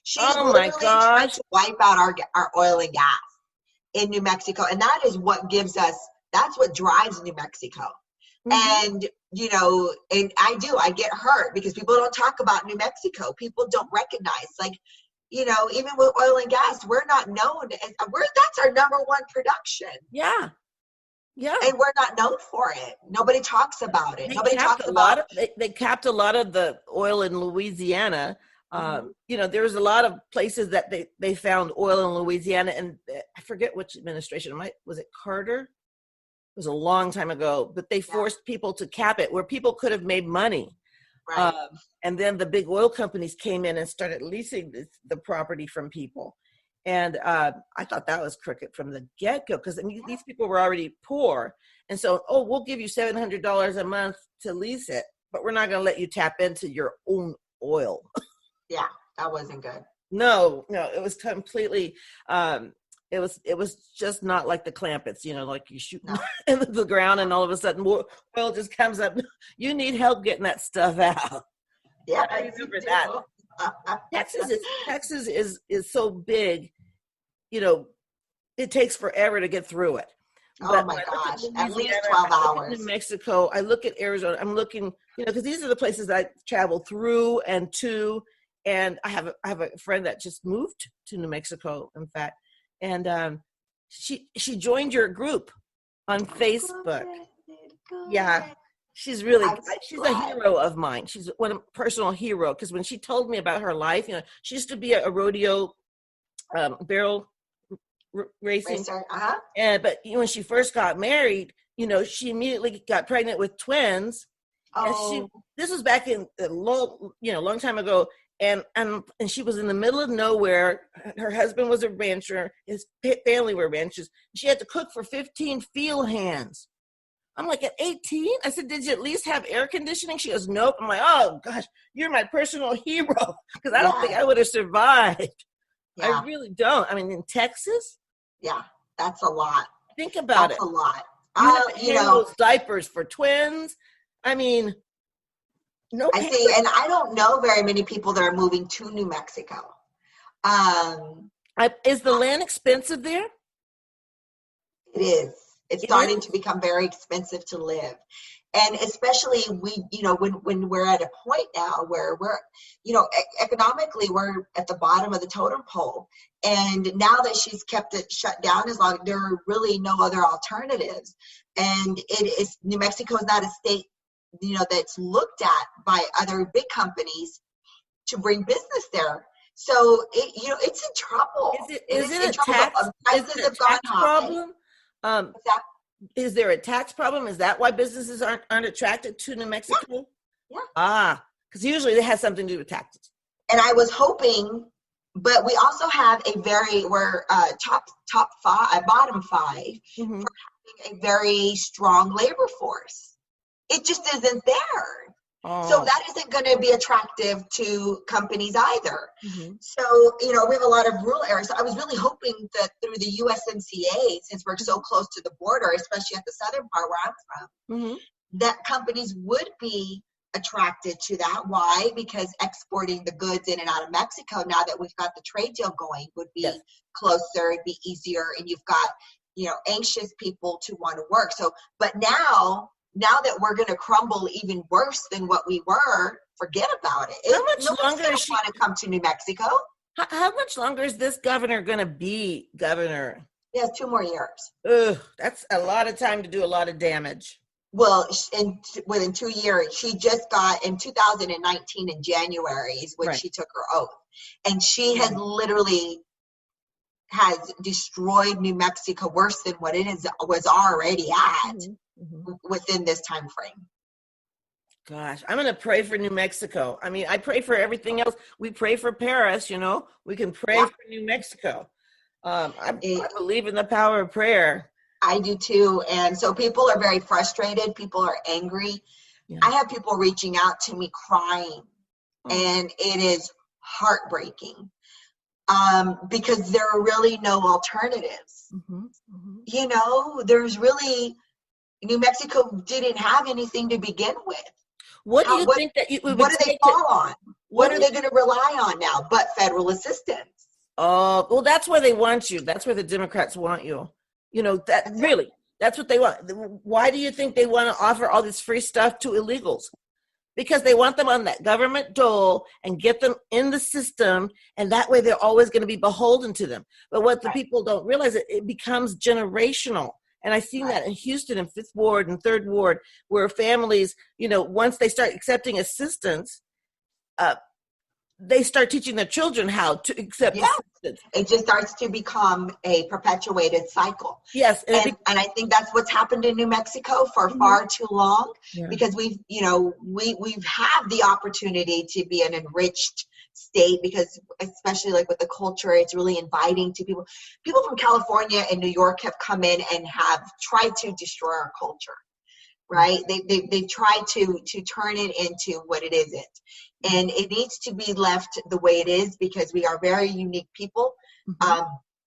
She's literally trying to wipe out our oil and gas in New Mexico. And that is what that's what drives New Mexico. Mm-hmm. And, and I get hurt because people don't talk about New Mexico. People don't recognize, even with oil and gas, we're not known. That's our number one production. Yeah. Yeah, and we're not known for it. Nobody talks about it. They capped a lot of the oil in Louisiana There was a lot of places that they found oil in Louisiana, and I forget which administration. Was it Carter? It was a long time ago, but they forced people to cap it where people could have made money. Right. And then the big oil companies came in and started leasing the property from people. And I thought that was crooked from the get-go, because these people were already poor. And so, we'll give you $700 a month to lease it, but we're not going to let you tap into your own oil. Yeah, that wasn't good. No, it was completely, it was just not like the Clampets, like you shoot into the ground and all of a sudden oil just comes up. You need help getting that stuff out. Yeah, I remember that. Texas is so big, it takes forever to get through it. Oh my gosh, at least 12 hours. New Mexico, I look at Arizona, I'm looking, because these are the places that I travel through and to, and I have a friend that just moved to New Mexico, in fact, and she joined your group on Facebook. Yeah, she's a hero of mine. She's a personal hero, because when she told me about her life, she used to be a rodeo barrel racing. But when she first got married, she immediately got pregnant with twins. And this was back in a long time ago. And she was in the middle of nowhere. Her husband was a rancher. His family were ranchers. She had to cook for 15 field hands. I'm like, at 18? I said, did you at least have air conditioning? She goes, nope. I'm like, oh gosh, you're my personal hero, because I don't think I would have survived. I really don't. I mean, in Texas? Yeah, that's a lot. Think about it. That's a lot. Those diapers for twins. I mean, no. I see, and I don't know very many people that are moving to New Mexico. Is the land expensive there? It is. It's starting to become very expensive to live. And especially when we're at a point now where we're, economically we're at the bottom of the totem pole. And now that she's kept it shut down as long, there are really no other alternatives. And New Mexico is not a state, that's looked at by other big companies to bring business there. So it's in trouble. Is it a tax problem? Is there a tax problem? Is that why businesses aren't attracted to New Mexico? Yeah. Because usually it has something to do with taxes. And I was hoping, but we also have we're top five, bottom five, for having a very strong labor force. It just isn't there. So that isn't going to be attractive to companies either. So, we have a lot of rural areas. So I was really hoping that through the USMCA, since we're so close to the border, especially at the southern part where I'm from, that companies would be attracted to that. Why? Because exporting the goods in and out of Mexico, now that we've got the trade deal going, would be closer, it'd be easier, and you've got, anxious people to want to work. So, but now that we're going to crumble even worse than what we were, forget about it. How much longer is she want to come to New Mexico? How much longer is this governor going to be governor? He has 2 more years. Ugh, that's a lot of time to do a lot of damage. Well, within 2 years, she just got in 2019 in January is when she took her oath, and she has literally destroyed New Mexico worse than what was already at. Within this time frame. Gosh, I'm going to pray for New Mexico. I mean, I pray for everything else. We pray for Paris, we can pray for New Mexico. I believe in the power of prayer. I do too. And so people are very frustrated. People are angry. Yeah. I have people reaching out to me crying, and it is heartbreaking because there are really no alternatives. There's really, New Mexico didn't have anything to begin with. What do you think that it would What do they fall on? What are they going to rely on now but federal assistance? Well, that's where they want you. That's where the Democrats want you. That's what they want. Why do you think they want to offer all this free stuff to illegals? Because they want them on that government dole and get them in the system, and that way they're always going to be beholden to them. But what the people don't realize, it becomes generational. And I've seen that in Houston in 5th Ward and 3rd Ward, where families, once they start accepting assistance, they start teaching their children how to accept assistance. It just starts to become a perpetuated cycle. Yes. And I think that's what's happened in New Mexico for far too long, because we've had the opportunity to be an enriched state, because especially like with the culture, it's really inviting to people. People from California and New York have come in and have tried to destroy our culture. Right? They try to turn it into what it isn't. And it needs to be left the way it is, because we are very unique people.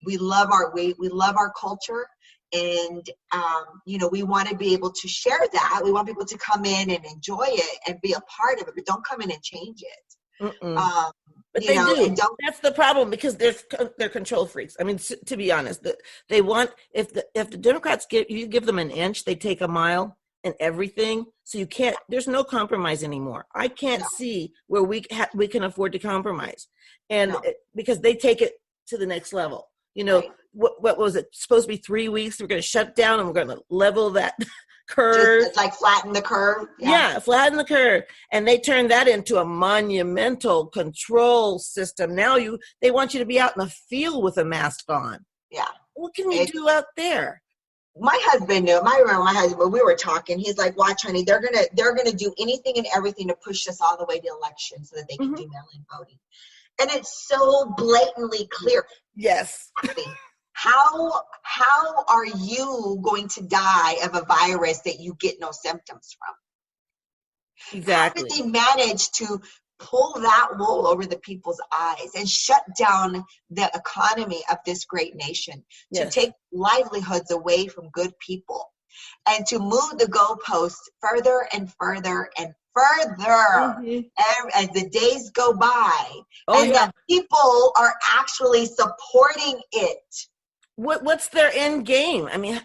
We love our culture, and we want to be able to share that. We want people to come in and enjoy it and be a part of it, but don't come in and change it. But they do. That's the problem, because they're control freaks. I mean, to be honest, they want, if the Democrats give them an inch, they take a mile. And everything, so you can't. There's no compromise anymore. I can't see where we can afford to compromise, and because they take it to the next level. What was it supposed to be? 3 weeks. We're going to shut down and we're going to level that curve, just like flatten the curve. Flatten the curve, and they turn that into a monumental control system. Now they want you to be out in the field with a mask on. Yeah. What can you do out there? My husband knew. I remember my husband, but we were talking. He's like, "Watch, honey, they're gonna do anything and everything to push us all the way to election so that they can do mail-in voting." And it's so blatantly clear. Yes. How are you going to die of a virus that you get no symptoms from? Exactly. How did they manage to pull that wool over the people's eyes and shut down the economy of this great nation, to take livelihoods away from good people, and to move the goalposts further and further and further as the days go by, that people are actually supporting it? What's their end game? I mean,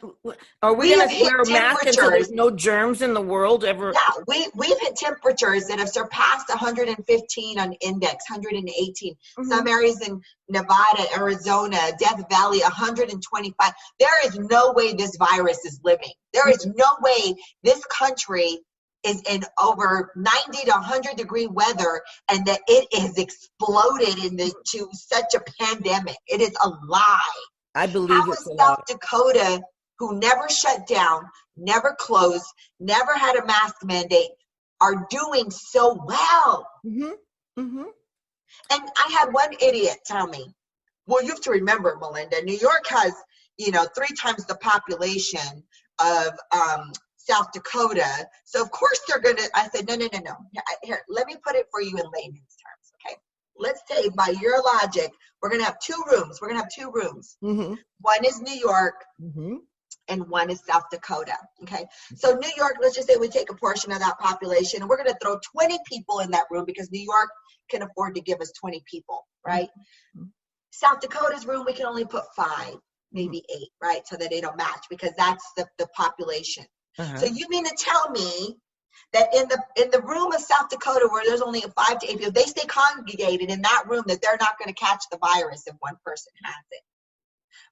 are we going to wear a mask until there's no germs in the world ever? Yeah, we've hit temperatures that have surpassed 115 on index, 118. Some areas in Nevada, Arizona, Death Valley, 125. There is no way this virus is living. There is no way this country is in over 90 to 100 degree weather and that it is exploded into such a pandemic. It is a lie. I believe it's a South Dakota, who never shut down, never closed, never had a mask mandate, are doing so well. And I had one idiot tell me, well, you have to remember, Melinda, New York has, 3 times the population of South Dakota. So of course they're going to, I said, no. Here, let me put it for you in layman's terms, okay? Let's say by your logic, we're going to have 2 rooms. We're going to have 2 rooms. One is New York and one is South Dakota. Okay. So New York, let's just say we take a portion of that population and we're going to throw 20 people in that room because New York can afford to give us 20 people, right? South Dakota's room, we can only put 5, maybe 8, right? So that they don't match, because that's the population. So you mean to tell me that in the room of South Dakota, where there's only 5 to 8 people, they stay congregated in that room, that they're not going to catch the virus if one person has it?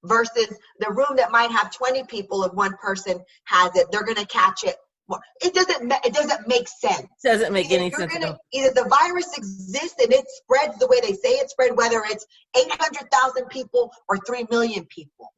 Versus the room that might have 20 people, if one person has it, they're going to catch it. Well, it doesn't make sense. Doesn't make any sense. Either the virus exists and it spreads the way they say it spread, whether it's 800,000 people or 3 million people.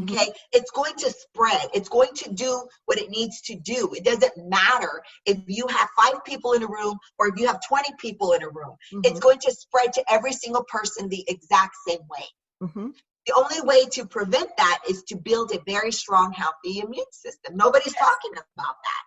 Okay, it's going to spread. It's going to do what it needs to do. It doesn't matter if you have 5 people in a room or if you have 20 people in a room. It's going to spread to every single person the exact same way. The only way to prevent that is to build a very strong, healthy immune system. Nobody's talking about that.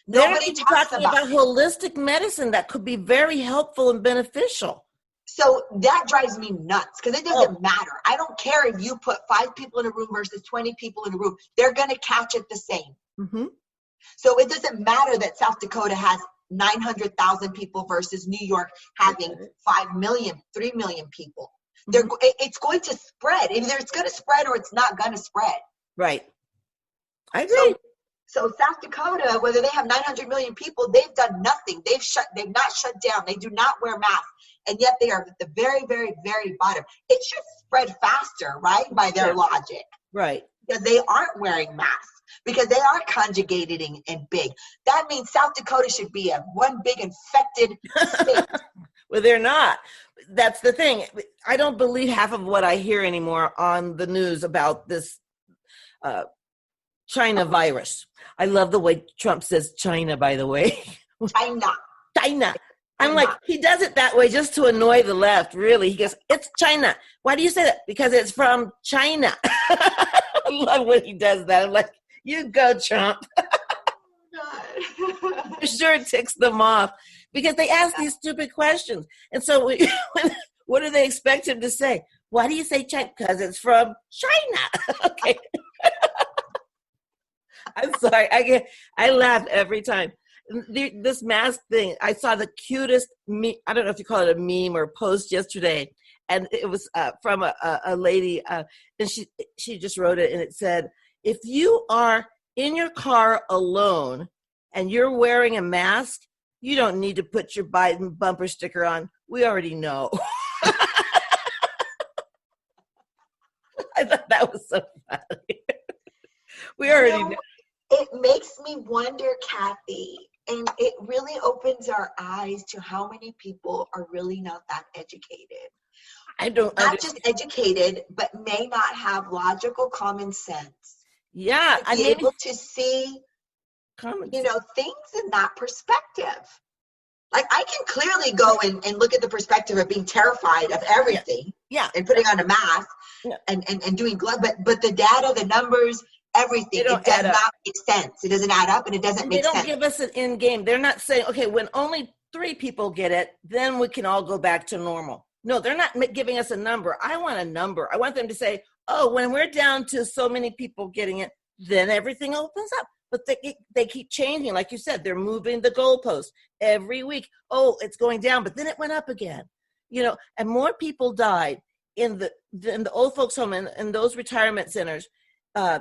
Nobody talks about holistic medicine that could be very helpful and beneficial. So that drives me nuts, because it doesn't matter. I don't care if you put 5 people in a room versus 20 people in a room. They're going to catch it the same. So it doesn't matter that South Dakota has 900,000 people versus New York having 5 million, 3 million people. It's going to spread. Either it's going to spread or it's not going to spread. Right. I agree. So South Dakota, whether they have 900 million people, they've done nothing. They've not shut down. They do not wear masks. And yet they are at the very, very, very bottom. It should spread faster, right? By their logic. Right. Because they aren't wearing masks. Because they are conjugated and big. That means South Dakota should be one big infected state. Well, they're not. That's the thing. I don't believe half of what I hear anymore on the news about this uh, China virus. I love the way Trump says China, by the way. China. China. I'm like, China. he does it that way just to annoy the left, really. He goes, it's China. Why do you say that? Because it's from China. I love when he does that. I'm like, you go, Trump. I'm sure it ticks them off because they ask these stupid questions. And so what do they expect him to say? Why do you say China? Because it's from China. Okay. I'm sorry. I laugh every time. This mask thing, I saw the cutest I don't know if you call it a meme or post yesterday. And it was from a lady, and she just wrote it, and it said, if you are in your car alone and you're wearing a mask, you don't need to put your Biden bumper sticker on. We already know. I thought that was so funny. We already know. It makes me wonder, Kathy, and it really opens our eyes to how many people are really not that educated. Not just educated, but may not have logical common sense. Yeah. To be able to see, things in that perspective. Like, I can clearly go and look at the perspective of being terrified of everything. Yeah. And putting on a mask and doing gloves, but the data, the numbers, everything, it does not make sense. It doesn't add up, and it doesn't make sense. They don't give us an end game. They're not saying, okay, when only 3 people get it, then we can all go back to normal. No, they're not giving us a number. I want a number. I want them to say, oh, when we're down to so many people getting it, then everything opens up. But they keep changing. Like you said, they're moving the goalpost every week. Oh, it's going down, but then it went up again. And more people died in the old folks home and those retirement centers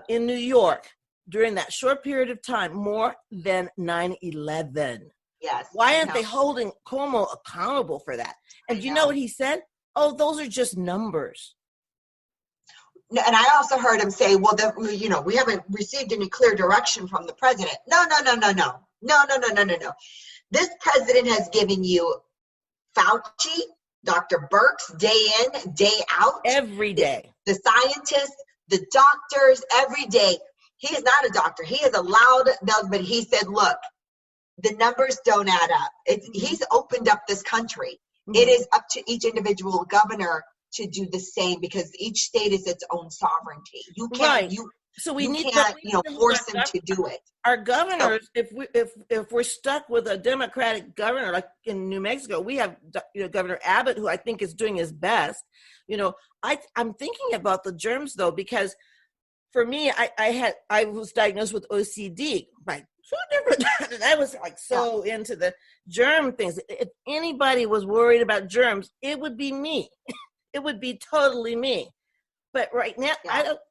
in New York during that short period of time, more than 9/11. Yes. Why aren't they holding Cuomo accountable for that? And you know what he said? Oh, those are just numbers. And I also heard him say, well, we haven't received any clear direction from the president. No. This president has given you Fauci, Dr. Birx, day in, day out. Every day. The scientists, the doctors, every day. He is not a doctor. He is allowed, but he said, look, the numbers don't add up. He's opened up this country. Mm-hmm. It is up to each individual governor to do the same because each state is its own sovereignty. You can't, force them to do it. Our governors, if we're stuck with a Democratic governor, like in New Mexico, we have Governor Abbott, who I think is doing his best. I'm thinking about the germs though, because for me, I was diagnosed with OCD. Like, and I was like so into the germ things. If anybody was worried about germs, it would be me. It would be totally me. But right now,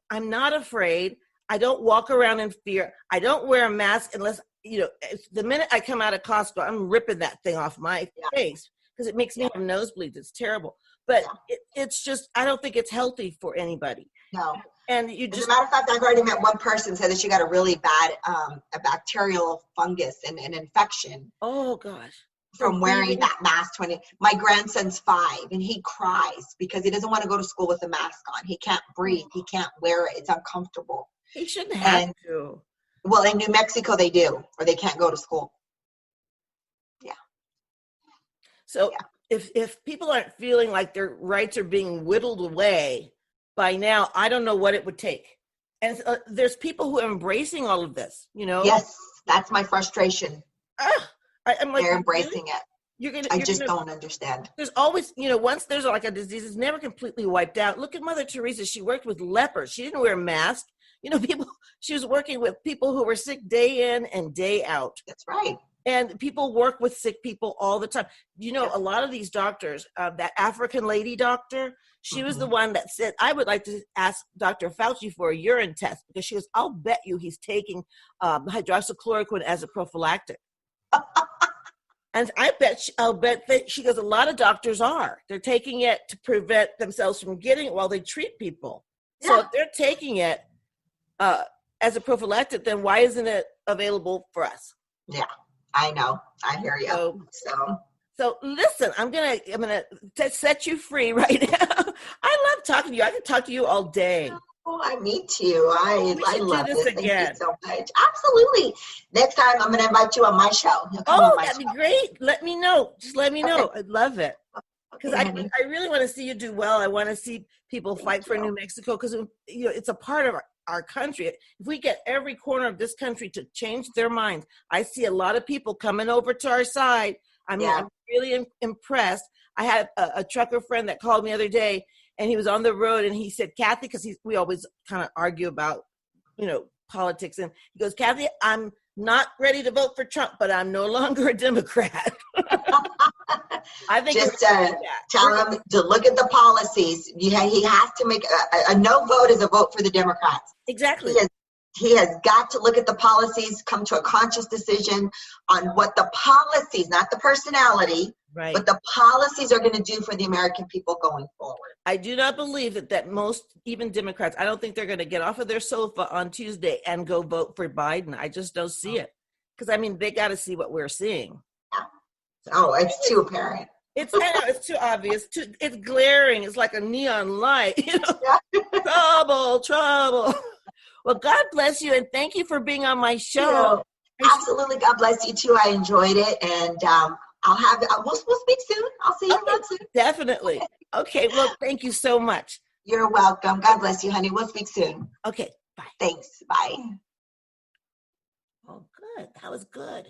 I'm not afraid. I don't walk around in fear. I don't wear a mask unless, the minute I come out of Costco, I'm ripping that thing off my face because it makes me have nosebleeds. It's terrible. But it's just, I don't think it's healthy for anybody. No. And as a matter of fact, I've already met one person said that she got a really bad a bacterial fungus and an infection. Oh, gosh. From wearing that mask. My grandson's 5 and he cries because he doesn't want to go to school with a mask on. He can't breathe. He can't wear it. It's uncomfortable. He shouldn't have to. Well, in New Mexico they do, or they can't go to school. Yeah. So if people aren't feeling like their rights are being whittled away by now, I don't know what it would take. And there's people who are embracing all of this, Yes, that's my frustration. I'm like, they're embracing it. I just don't understand. There's always, once there's like a disease, it's never completely wiped out. Look at Mother Teresa. She worked with lepers. She didn't wear a mask. She was working with people who were sick day in and day out. That's right. And people work with sick people all the time. A lot of these doctors, that African lady doctor, she was the one that said, I would like to ask Dr. Fauci for a urine test because she goes, I'll bet you he's taking hydroxychloroquine as a prophylactic. And I'll bet that she goes, a lot of doctors are. They're taking it to prevent themselves from getting it while they treat people. Yeah. So if they're taking it as a prophylactic, then why isn't it available for us? Yeah, I know. I hear you. So listen, I'm gonna set you free right now. I love talking to you. I could talk to you all day. Oh, me too. We I should do love this this. Thank you again. so much. Absolutely. Next time I'm going to invite you on my show. You'll come on Oh, my that'd be show. great. Let me know. Just let me Okay. know. I'd love it. Because Okay, honey. I really want to see you do well. I want to see people Thank fight for you. New Mexico because it's a part of our country. If we get every corner of this country to change their minds, I see a lot of people coming over to our side. I mean, Yeah. I'm really impressed. I had a trucker friend that called me the other day, and he was on the road, and he said, Kathy, because we always kind of argue about, politics, and he goes, Kathy, I'm not ready to vote for Trump, but I'm no longer a Democrat. I think Just tell him to look at the policies. He has to make a no vote is a vote for the Democrats. Exactly. He has got to look at the policies, come to a conscious decision on what the policies, not the personality, right, but the policies are going to do for the American people going forward. I do not believe that most, even Democrats, I don't think they're going to get off of their sofa on Tuesday and go vote for Biden. I just don't see it. Because, I mean, they got to see what we're seeing. Yeah. Oh, it's too apparent. It's too obvious. It's glaring. It's like a neon light. Yeah. Trouble. Well, God bless you, and thank you for being on my show. Absolutely. God bless you too. I enjoyed it, and we'll speak soon. I'll see you around soon. Definitely. Okay. Well, thank you so much. You're welcome. God bless you, honey. We'll speak soon. Okay. Bye. Thanks. Bye. Oh, good. That was good.